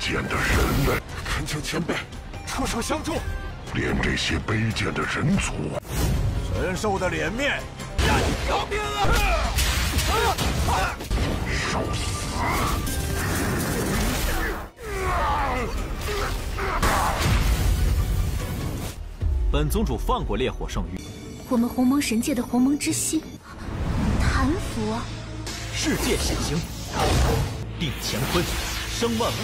贱的人类！恳请前辈出手相助，连这些卑贱的人族，神兽的脸面，让你要命啊！受死！本宗主放过烈火圣域，我们鸿蒙神界的鸿蒙之心，谭服。世界显形，定乾坤，生万物。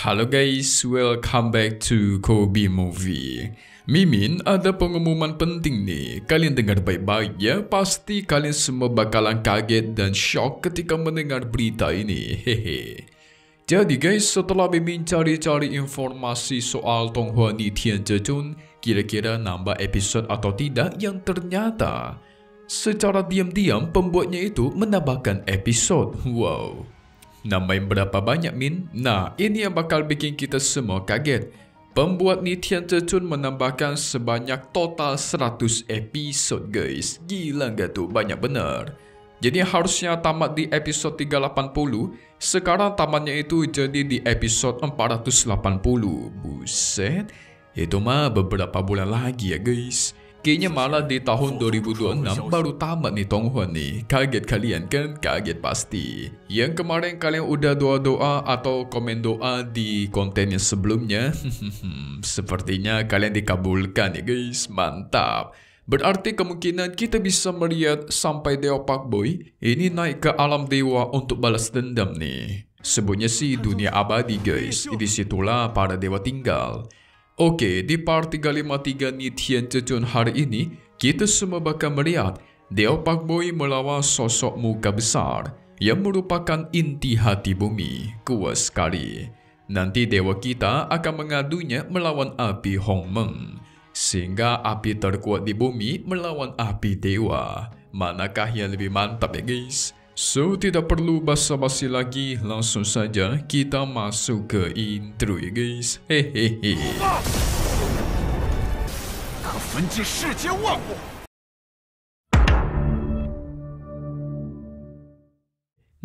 Halo guys, welcome back to Kobe Movie. Mimin, ada pengumuman penting nih. Kalian dengar baik-baik ya. Pasti kalian semua bakalan kaget dan shock ketika mendengar berita ini. Hehe. Jadi guys, setelah Mimin cari-cari informasi soal Tonghua Ni Tian Zhezhun, kira-kira nambah episode atau tidak, yang ternyata secara diam-diam pembuatnya itu menambahkan episode. Wow. Nambahin berapa banyak Min? Nah, ini yang bakal bikin kita semua kaget. Pembuat Ni Tian Zhezhun menambahkan sebanyak total 100 episode guys. Gila nggak tuh? Banyak bener. Jadi harusnya tamat di episode 380, sekarang tamatnya itu jadi di episode 480. Buset, itu mah beberapa bulan lagi ya guys. Kayaknya malah di tahun 2026 baru tamat nih Tonghua nih. Kaget kalian kan? Kaget pasti. Yang kemarin kalian udah doa-doa atau komen doa di konten yang sebelumnya. Sepertinya kalian dikabulkan ya guys. Mantap. Berarti kemungkinan kita bisa melihat sampai Dewa Pak Boy ini naik ke alam dewa untuk balas dendam nih. Sebutnya sih dunia abadi guys. Disitulah para dewa tinggal. Oke, di part 353 Ni Tian Zhezhun hari ini, kita semua bakal melihat Dewa Pak Boy melawan sosok muka besar yang merupakan inti hati bumi. Kuat sekali. Nanti dewa kita akan mengadunya melawan api Hongmeng. Sehingga api terkuat di bumi melawan api dewa. Manakah yang lebih mantap ya guys? So, tidak perlu basa-basi lagi, langsung saja kita masuk ke intro ya guys. Hehehe.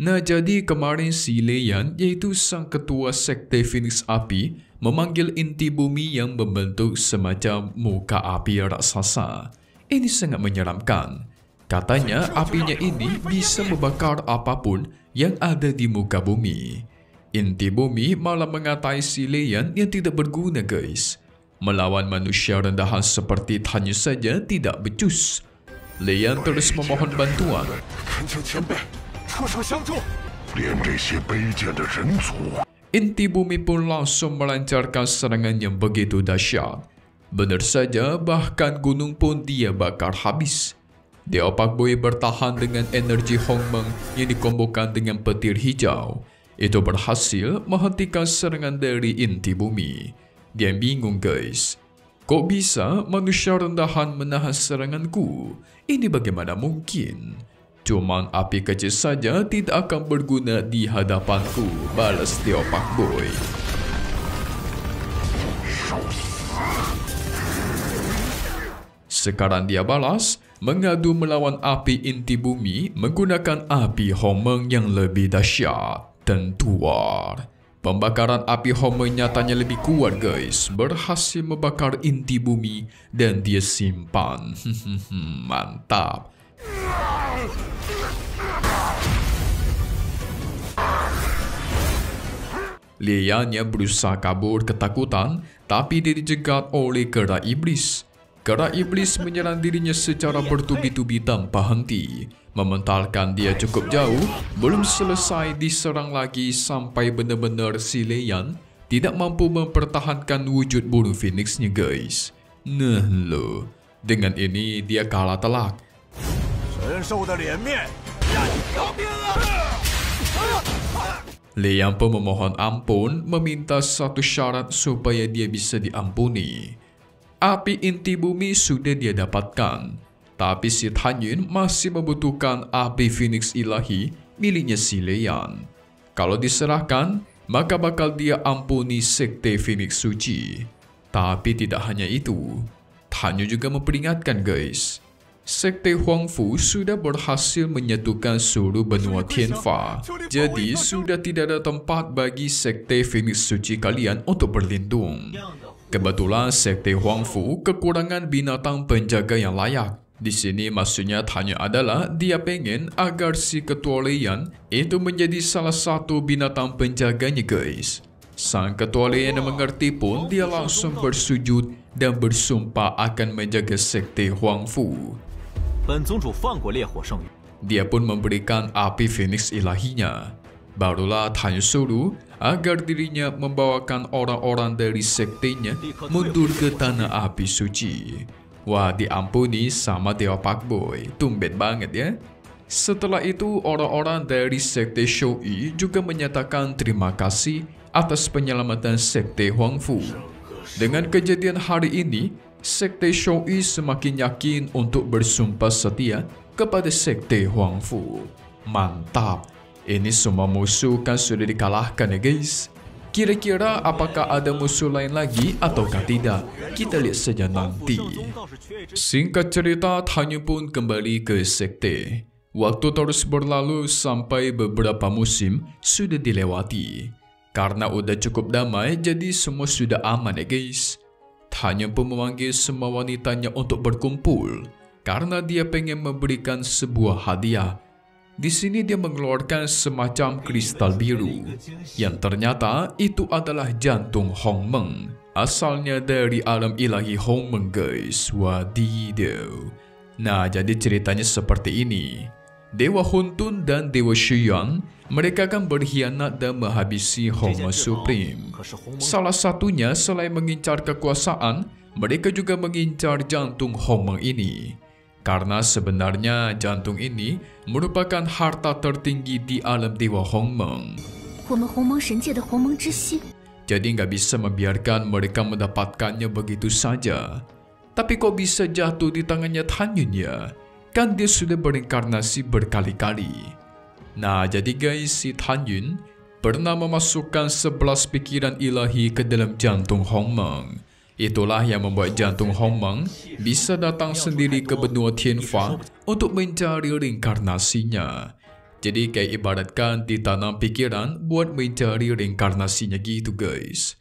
Nah, jadi kemarin si Leian, yaitu sang ketua sekte Phoenix Api, memanggil inti bumi yang membentuk semacam muka api raksasa. Ini sangat menyeramkan. Katanya apinya ini bisa membakar apapun yang ada di muka bumi. Inti bumi malah mengatai si Leian yang tidak berguna guys. Melawan manusia rendahan seperti Tanya saja tidak becus. Leian terus memohon bantuan. Inti bumi pun langsung melancarkan serangan yang begitu dahsyat. Benar saja, bahkan gunung pun dia bakar habis. Dewa Pak Boy bertahan dengan energi Hongmeng yang dikombokan dengan petir hijau. Itu berhasil menghentikan serangan dari inti bumi. Dia bingung guys. Kok bisa manusia rendahan menahan seranganku? Ini bagaimana mungkin? Cuman api kecil saja tidak akan berguna di hadapanku, balas Dewa Pak Boy. Sekarang dia balas, mengadu melawan api inti bumi menggunakan api Hongmeng yang lebih dahsyat. Tentu war. Pembakaran api Hongmeng nyatanya lebih kuat guys, berhasil membakar inti bumi dan dia simpan. Mantap. Leiannya berusaha kabur ketakutan, tapi dia dijegat oleh kera iblis. Kera iblis menyerang dirinya secara bertubi-tubi tanpa henti, mementalkan dia cukup jauh. Belum selesai diserang lagi sampai benar-benar si Leian tidak mampu mempertahankan wujud burung Phoenixnya guys. Nah lo, dengan ini dia kalah telak. Leian pun memohon ampun, meminta satu syarat supaya dia bisa diampuni. Api inti bumi sudah dia dapatkan, tapi si Tanyun masih membutuhkan api Phoenix ilahi miliknya si Leian. Kalau diserahkan, maka bakal dia ampuni sekte Phoenix suci. Tapi tidak hanya itu, Tanyun juga memperingatkan guys. Sekte Huangfu sudah berhasil menyatukan seluruh benua Tianfa. Jadi sudah tidak ada tempat bagi Sekte Phoenix Suci kalian untuk berlindung. Kebetulan Sekte Huangfu kekurangan binatang penjaga yang layak. Di sini maksudnya Tan Yun adalah dia pengen agar si Ketua Lian itu menjadi salah satu binatang penjaganya guys. Sang Ketua Lian yang mengerti pun dia langsung bersujud dan bersumpah akan menjaga Sekte Huangfu. Dia pun memberikan api Phoenix ilahinya. Barulah Tan Yun suruh agar dirinya membawakan orang-orang dari sektenya mundur ke tanah api suci. Wah, diampuni sama Dewa Pak Boy, tumben banget ya. Setelah itu orang-orang dari Sekte Shouyi juga menyatakan terima kasih atas penyelamatan Sekte Huangfu. Dengan kejadian hari ini, Sekte Shouyi semakin yakin untuk bersumpah setia kepada Sekte Huangfu. Mantap, ini semua musuh kan sudah dikalahkan ya guys. Kira-kira apakah ada musuh lain lagi ataukah tidak? Kita lihat saja nanti. Singkat cerita, Tan Yun pun kembali ke sekte. Waktu terus berlalu sampai beberapa musim sudah dilewati. Karena udah cukup damai, jadi semua sudah aman ya guys. Tan Yun pun memanggil semua wanitanya untuk berkumpul karena dia pengen memberikan sebuah hadiah. Di sini dia mengeluarkan semacam kristal biru yang ternyata itu adalah jantung Hongmeng. Asalnya dari alam ilahi Hongmeng guys. Wadidaw. Nah, jadi ceritanya seperti ini. Dewa Huntun dan Dewa Shuyuan, mereka akan berkhianat dan menghabisi Hongmeng Supreme. Salah satunya selain mengincar kekuasaan, mereka juga mengincar jantung Hongmeng ini. Karena sebenarnya jantung ini merupakan harta tertinggi di alam Dewa Hongmeng. Jadi nggak bisa membiarkan mereka mendapatkannya begitu saja. Tapi kok bisa jatuh di tangannya Tan Yun ya? Kan dia sudah berinkarnasi berkali-kali. Nah, jadi guys, si Tan Yun pernah memasukkan 11 pikiran ilahi ke dalam jantung Hongmeng. Itulah yang membuat jantung Hongmeng bisa datang sendiri ke benua Tianfa untuk mencari reinkarnasinya. Jadi kayak ibaratkan ditanam pikiran buat mencari reinkarnasinya gitu guys.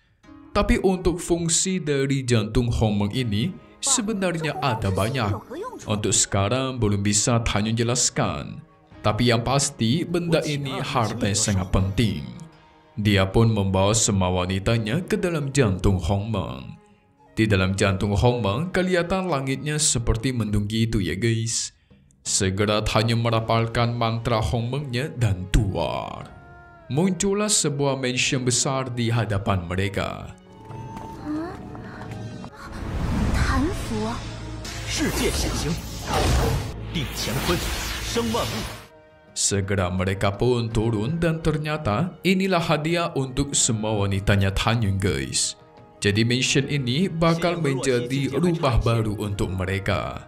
Tapi untuk fungsi dari jantung Hongmeng ini sebenarnya ada banyak. Untuk sekarang belum bisa Tan Yun jelaskan. Tapi yang pasti benda ini harta yang sangat penting. Dia pun membawa semua wanitanya ke dalam jantung Hongmeng. Di dalam jantung Hongmeng, kelihatan langitnya seperti mendung gitu ya guys. Segera Tan Yun merapalkan mantra Hongmengnya dan keluar. Muncullah sebuah mansion besar di hadapan mereka. Segera mereka pun turun dan ternyata inilah hadiah untuk semua wanitanya Tan Yun guys. Jadi mansion ini bakal menjadi rumah baru untuk mereka.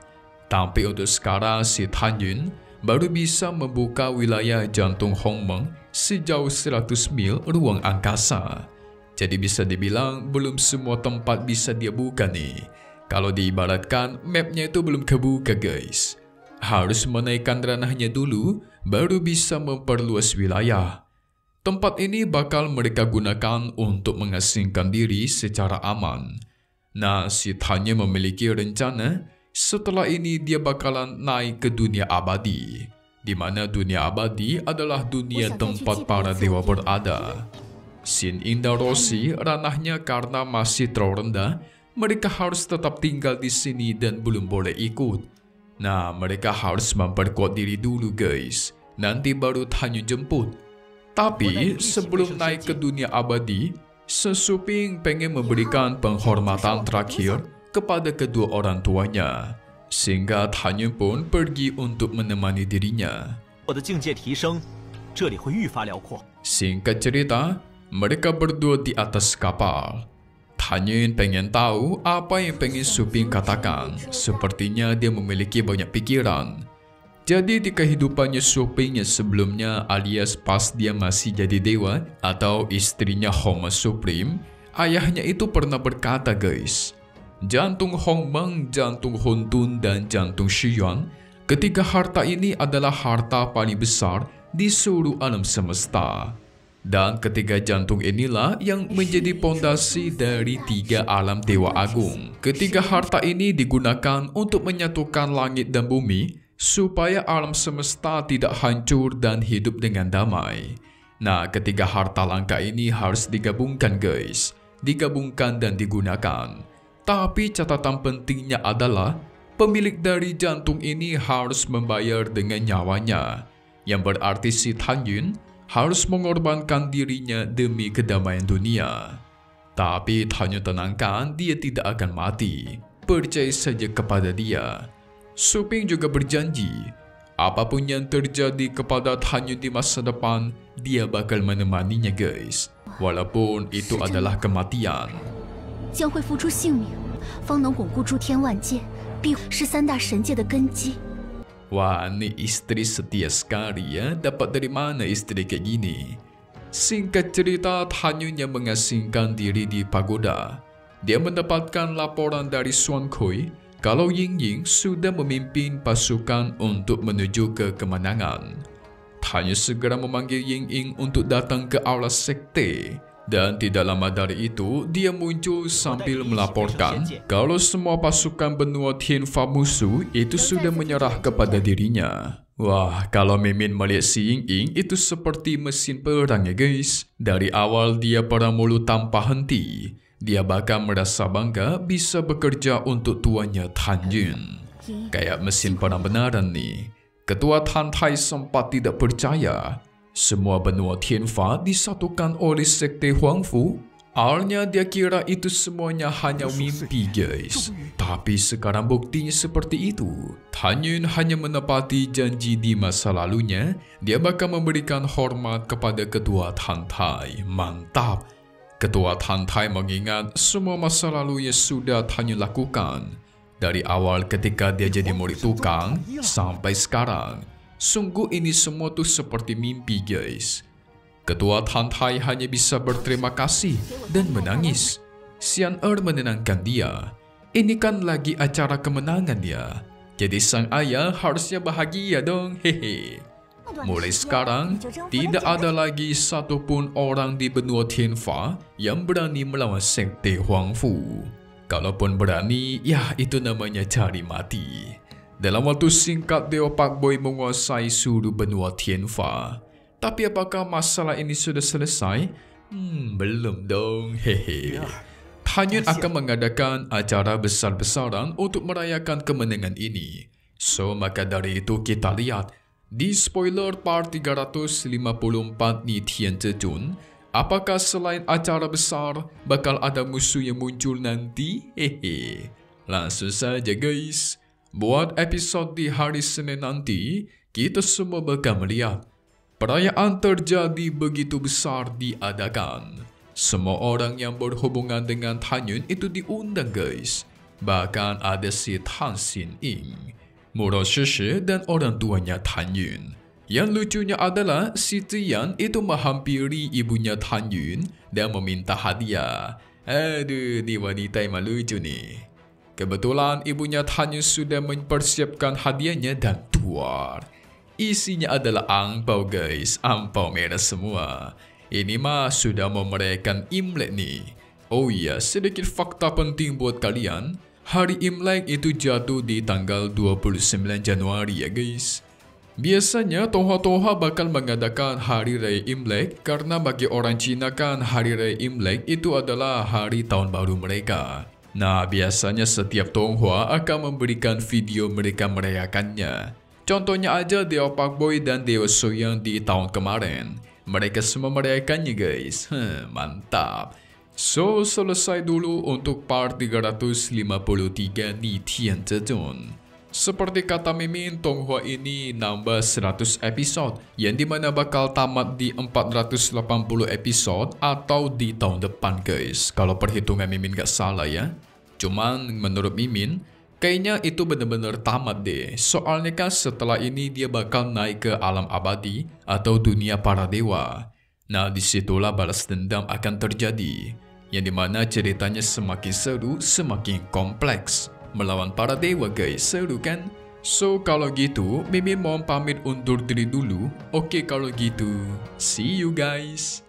Tapi untuk sekarang si Tan Yun baru bisa membuka wilayah jantung Hongmeng sejauh 100 mil ruang angkasa. Jadi bisa dibilang belum semua tempat bisa dia buka nih. Kalau diibaratkan mapnya itu belum kebuka guys. Harus menaikkan ranahnya dulu baru bisa memperluas wilayah. Tempat ini bakal mereka gunakan untuk mengasingkan diri secara aman. Nah, si Tan Yun memiliki rencana setelah ini dia bakalan naik ke dunia abadi, di mana dunia abadi adalah dunia tempat para dewa berada. Sin Indah Rossi ranahnya karena masih terlalu rendah, mereka harus tetap tinggal di sini dan belum boleh ikut. Nah, mereka harus memperkuat diri dulu guys, nanti baru Tan Yun jemput. Tapi sebelum naik ke dunia abadi, Sesuping pengen memberikan penghormatan terakhir kepada kedua orang tuanya. Sehingga Tan Yun pun pergi untuk menemani dirinya. Singkat cerita, mereka berdua di atas kapal. Tan Yun pengen tahu apa yang pengen Suping katakan. Sepertinya dia memiliki banyak pikiran. Jadi di kehidupannya Suping yang sebelumnya alias pas dia masih jadi dewa atau istrinya Hongmeng Supreme, ayahnya itu pernah berkata guys, jantung Hongmeng, jantung Huntun, dan jantung Shiyuan. Ketiga harta ini adalah harta paling besar di seluruh alam semesta. Dan ketiga jantung inilah yang menjadi pondasi dari tiga alam Dewa Agung. Ketiga harta ini digunakan untuk menyatukan langit dan bumi supaya alam semesta tidak hancur dan hidup dengan damai. Nah, ketiga harta langka ini harus digabungkan guys. Digabungkan dan digunakan. Tapi catatan pentingnya adalah pemilik dari jantung ini harus membayar dengan nyawanya, yang berarti si Tan Yun harus mengorbankan dirinya demi kedamaian dunia. Tapi Tan Yun tenangkan, dia tidak akan mati. Percaya saja kepada dia. Su Ping juga berjanji, apapun yang terjadi kepada Tan Yun di masa depan, dia bakal menemaninya guys. Walaupun itu adalah kematian. 将会付出性命，方能巩固诸天万界，必是三大神界的根基。 Wah, ini istri setia sekali ya. Dapat dari mana istri kayak gini? Singkat cerita, Tan Yun yang mengasingkan diri di pagoda. Dia mendapatkan laporan dari Xuan Kui kalau Ying Ying sudah memimpin pasukan untuk menuju ke kemenangan. Tan Yun segera memanggil Ying Ying untuk datang ke aula sekte. Dan tidak lama dari itu, dia muncul sambil melaporkan kalau semua pasukan benua Tianfa musuh itu sudah menyerah kepada dirinya. Wah, kalau Mimin melihat si Ying Ying itu seperti mesin perang ya guys. Dari awal dia perang mulu tanpa henti. Dia bahkan merasa bangga bisa bekerja untuk tuannya Tan Yun. Kayak mesin perang benaran nih. Ketua Tan Tai sempat tidak percaya. Semua benua Tianfa disatukan oleh sekte Huangfu. Awalnya dia kira itu semuanya hanya mimpi guys. Tapi sekarang buktinya seperti itu. Tan Yun hanya menepati janji di masa lalunya. Dia bakal memberikan hormat kepada ketua Tan Tai. Mantap. Ketua Tan Tai mengingat semua masa lalunya sudah Tan Yun lakukan. Dari awal ketika dia jadi murid tukang sampai sekarang. Sungguh ini semua tuh seperti mimpi guys. Ketua Tan Tai hanya bisa berterima kasih dan menangis. Xian Er menenangkan dia. Ini kan lagi acara kemenangan ya. Jadi sang ayah harusnya bahagia dong, hehe. Mulai sekarang, tidak ada lagi satupun orang di benua Tianfa yang berani melawan sekte Huangfu. Kalaupun berani, ya itu namanya cari mati. Dalam waktu singkat, Dewa Pak Boy menguasai seluruh benua Tianfa. Tapi apakah masalah ini sudah selesai? Belum dong, hehe. Tan Yun akan mengadakan acara besar-besaran untuk merayakan kemenangan ini. So, maka dari itu kita lihat di spoiler part 354 Ni Tian Zhejun, apakah selain acara besar bakal ada musuh yang muncul nanti? Hehe. Langsung saja guys. Buat episode di hari Senin nanti, kita semua bakal melihat perayaan terjadi begitu besar diadakan. Semua orang yang berhubungan dengan Tan Yun itu diundang guys. Bahkan ada si Tan Xin Ying, Muro Shishi dan orang tuanya Tan Yun. Yang lucunya adalah si Tian itu menghampiri ibunya Tan Yun dan meminta hadiah. Aduh, ni wanita yang lucu nih. Kebetulan ibunya Tan Yun sudah mempersiapkan hadiahnya dan tuar. Isinya adalah angpau guys, angpau merah semua. Ini mah sudah mau merayakan Imlek nih. Oh iya, sedikit fakta penting buat kalian. Hari Imlek itu jatuh di tanggal 29 Januari ya guys. Biasanya Toha-Toha bakal mengadakan Hari Raya Imlek karena bagi orang Cina kan Hari Raya Imlek itu adalah hari tahun baru mereka. Nah, biasanya setiap Tionghoa akan memberikan video mereka merayakannya. Contohnya aja Dewa Pak Boy dan Dewa Soyang di tahun kemarin. Mereka semua merayakannya guys. Mantap. So, selesai dulu untuk part 353 Ni Tian Zhejun. Seperti kata Mimin, Tionghoa ini nambah 100 episode yang dimana bakal tamat di 480 episode atau di tahun depan guys. Kalau perhitungan Mimin gak salah ya. Cuman menurut Mimin, kayaknya itu bener-bener tamat deh. Soalnya kan setelah ini dia bakal naik ke alam abadi atau dunia para dewa. Nah, disitulah balas dendam akan terjadi. yang dimana ceritanya semakin seru, semakin kompleks. Melawan para dewa guys, seru kan? So kalau gitu, Mimin mau pamit undur diri dulu. Oke kalau gitu, see you guys.